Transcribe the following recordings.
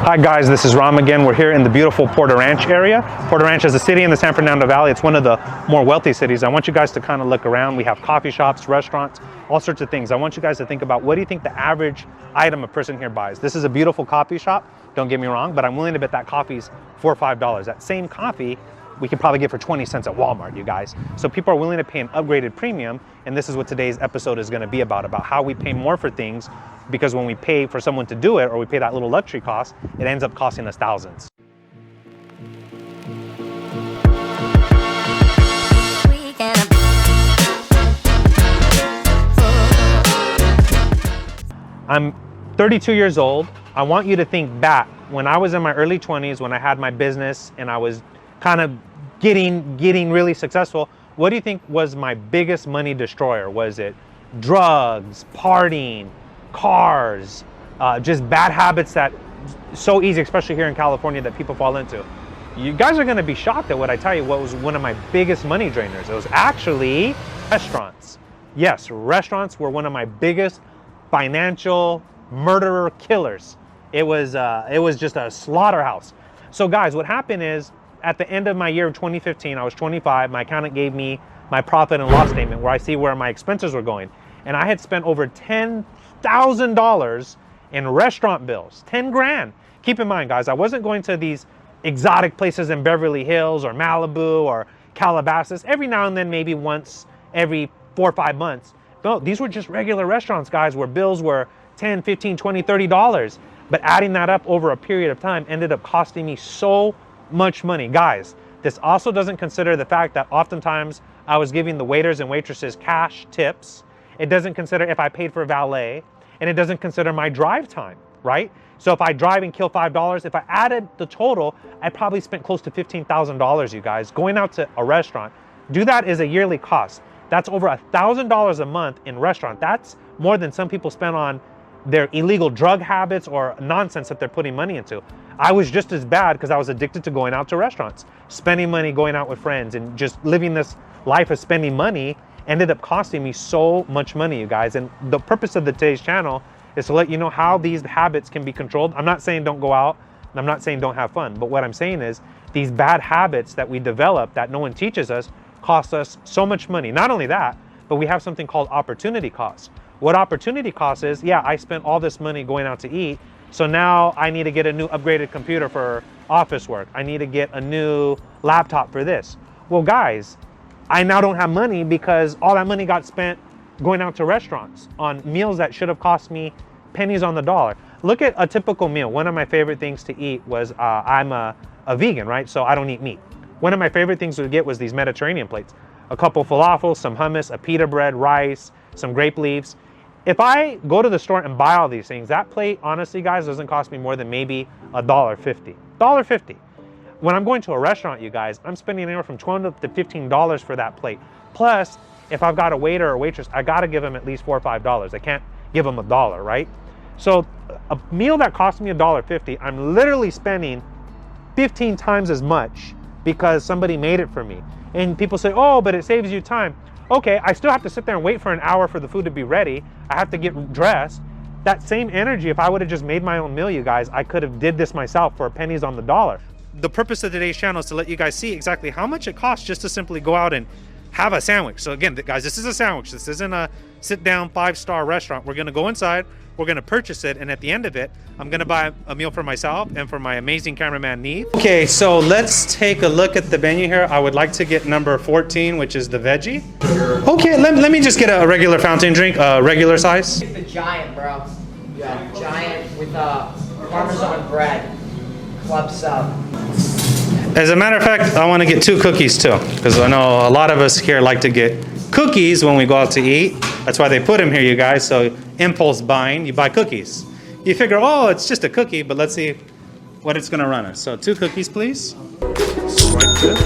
Hi guys, this is Ram again. We're here in the beautiful Porter Ranch area. Porter Ranch is a city in the San Fernando Valley. It's one of the more wealthy cities. I want you guys to kind of look around. We have coffee shops, restaurants, all sorts of things. I want you guys to think about, what do you think the average item a person here buys? This is a beautiful coffee shop, don't get me wrong, but I'm willing to bet that coffee's $4 or $5. That same coffee we could probably get for 20 cents at Walmart, you guys. So people are willing to pay an upgraded premium, and this is what today's episode is gonna be about how we pay more for things, because when we pay for someone to do it, or we pay that little luxury cost, it ends up costing us thousands. I'm 32 years old. I want you to think back when I was in my early 20s, when I had my business and I was kind of getting really successful. What do you think was my biggest money destroyer? Was it drugs, partying, cars, just bad habits that so easy, especially here in California, that people fall into? You guys are going to be shocked at what I tell you. What was one of my biggest money drainers? It was actually restaurants. Yes, restaurants were one of my biggest financial murderer killers. It was just a slaughterhouse. So guys, what happened is, at the end of my year of 2015, I was 25. My accountant gave me my profit and loss statement where I see where my expenses were going. And I had spent over $10,000 in restaurant bills, 10 grand. Keep in mind, guys, I wasn't going to these exotic places in Beverly Hills or Malibu or Calabasas. Every now and then, maybe once every 4 or 5 months. No, these were just regular restaurants, guys, where bills were $10, $15, $20, $30. But adding that up over a period of time ended up costing me so much money. Guys, this also doesn't consider the fact that oftentimes I was giving the waiters and waitresses cash tips. It doesn't consider if I paid for valet, and it doesn't consider my drive time, right? So if I drive and kill $5, if I added the total, I probably spent close to $15,000, you guys, going out to a restaurant. Do that is a yearly cost. That's over $1,000 a month in restaurant. That's more than some people spend on their illegal drug habits or nonsense that they're putting money into. I was just as bad because I was addicted to going out to restaurants, spending money, going out with friends, and just living this life of spending money ended up costing me so much money, you guys. And the purpose of today's channel is to let you know how these habits can be controlled. I'm not saying don't go out, and I'm not saying don't have fun, but what I'm saying is these bad habits that we develop that no one teaches us cost us so much money. Not only that, but we have something called opportunity cost. What opportunity cost is, yeah, I spent all this money going out to eat, so now I need to get a new upgraded computer for office work. I need to get a new laptop for this. Well, guys, I now don't have money because all that money got spent going out to restaurants on meals that should have cost me pennies on the dollar. Look at a typical meal. One of my favorite things to eat was, I'm a vegan, right? So I don't eat meat. One of my favorite things to get was these Mediterranean plates. A couple falafels, some hummus, a pita bread, rice, some grape leaves. If I go to the store and buy all these things, that plate, honestly, guys, doesn't cost me more than maybe $1.50. $1.50. When I'm going to a restaurant, you guys, I'm spending anywhere from $12 to $15 for that plate. Plus, if I've got a waiter or waitress, I gotta give them at least $4 or $5. I can't give them $1, right? So a meal that costs me $1.50, I'm literally spending 15 times as much because somebody made it for me. And people say, oh, but it saves you time. Okay, I still have to sit there and wait for an hour for the food to be ready. I have to get dressed. That same energy, if I would have just made my own meal, you guys, I could have did this myself for pennies on the dollar. The purpose of today's channel is to let you guys see exactly how much it costs just to simply go out and have a sandwich. So again, guys, this is a sandwich. This isn't a sit-down 5-star restaurant. We're gonna go inside, we're gonna purchase it, and at the end of it, I'm gonna buy a meal for myself and for my amazing cameraman, Neve. Okay, so let's take a look at the menu here. I would like to get number 14, which is the veggie. Okay, let me just get a regular fountain drink, regular size. Get the giant, bro. Yeah, giant with Parmesan bread, club sub. As a matter of fact, I want to get 2 cookies too, because I know a lot of us here like to get cookies when we go out to eat. That's why they put them here, you guys. So impulse buying, you buy cookies. You figure, oh, it's just a cookie, but let's see what it's going to run us. So 2 cookies, please. Swipe it.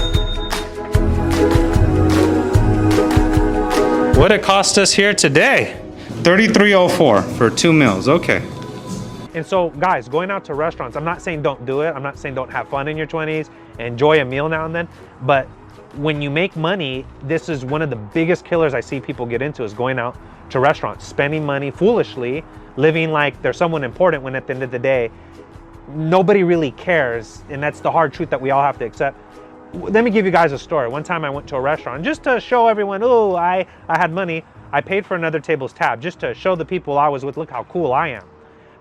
What it cost us here today? $33.04 for 2 meals. Okay. And so, guys, going out to restaurants, I'm not saying don't do it. I'm not saying don't have fun in your 20s, enjoy a meal now and then. But when you make money, this is one of the biggest killers I see people get into, is going out to restaurants, spending money foolishly, living like they're someone important, when at the end of the day, nobody really cares, and that's the hard truth that we all have to accept. Let me give you guys a story. One time I went to a restaurant just to show everyone, oh, I had money. I paid for another table's tab just to show the people I was with, look how cool I am.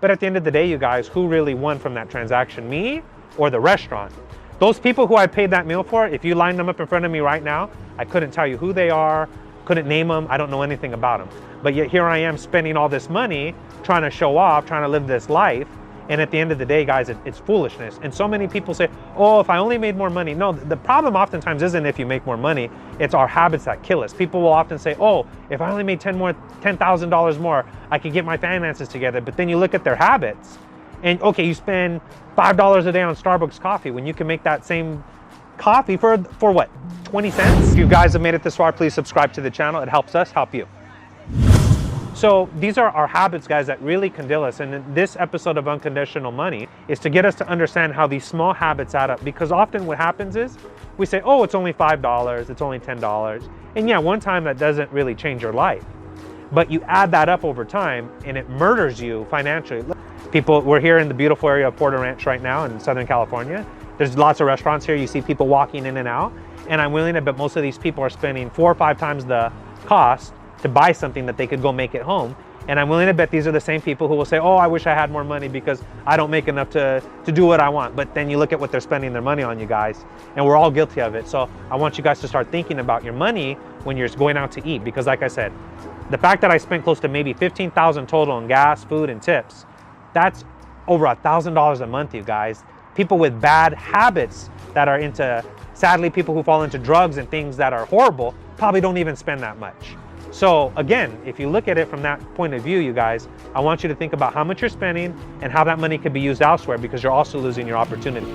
But at the end of the day, you guys, who really won from that transaction, me or the restaurant? Those people who I paid that meal for, if you lined them up in front of me right now, I couldn't tell you who they are, couldn't name them, I don't know anything about them. But yet here I am spending all this money, trying to show off, trying to live this life. And at the end of the day, guys, it's foolishness. And so many people say, oh, if I only made more money. No, the problem oftentimes isn't if you make more money, it's our habits that kill us. People will often say, oh, if I only made $10,000 more, I could get my finances together. But then you look at their habits and okay, you spend $5 a day on Starbucks coffee when you can make that same coffee for what, 20 cents? If you guys have made it this far, please subscribe to the channel. It helps us help you. So these are our habits, guys, that really condemn us. And this episode of Unconditional Money is to get us to understand how these small habits add up. Because often what happens is we say, oh, it's only $5, it's only $10. And yeah, one time that doesn't really change your life. But you add that up over time and it murders you financially. People, we're here in the beautiful area of Porter Ranch right now in Southern California. There's lots of restaurants here. You see people walking in and out. And I'm willing to bet most of these people are spending 4 or 5 times the cost to buy something that they could go make at home. And I'm willing to bet these are the same people who will say, oh, I wish I had more money because I don't make enough to do what I want. But then you look at what they're spending their money on, you guys, and we're all guilty of it. So I want you guys to start thinking about your money when you're going out to eat. Because like I said, the fact that I spent close to maybe $15,000 total on gas, food, and tips, that's over $1,000 a month, you guys. People with bad habits that are into, sadly, people who fall into drugs and things that are horrible probably don't even spend that much. So again, if you look at it from that point of view, you guys, I want you to think about how much you're spending and how that money could be used elsewhere, because you're also losing your opportunity.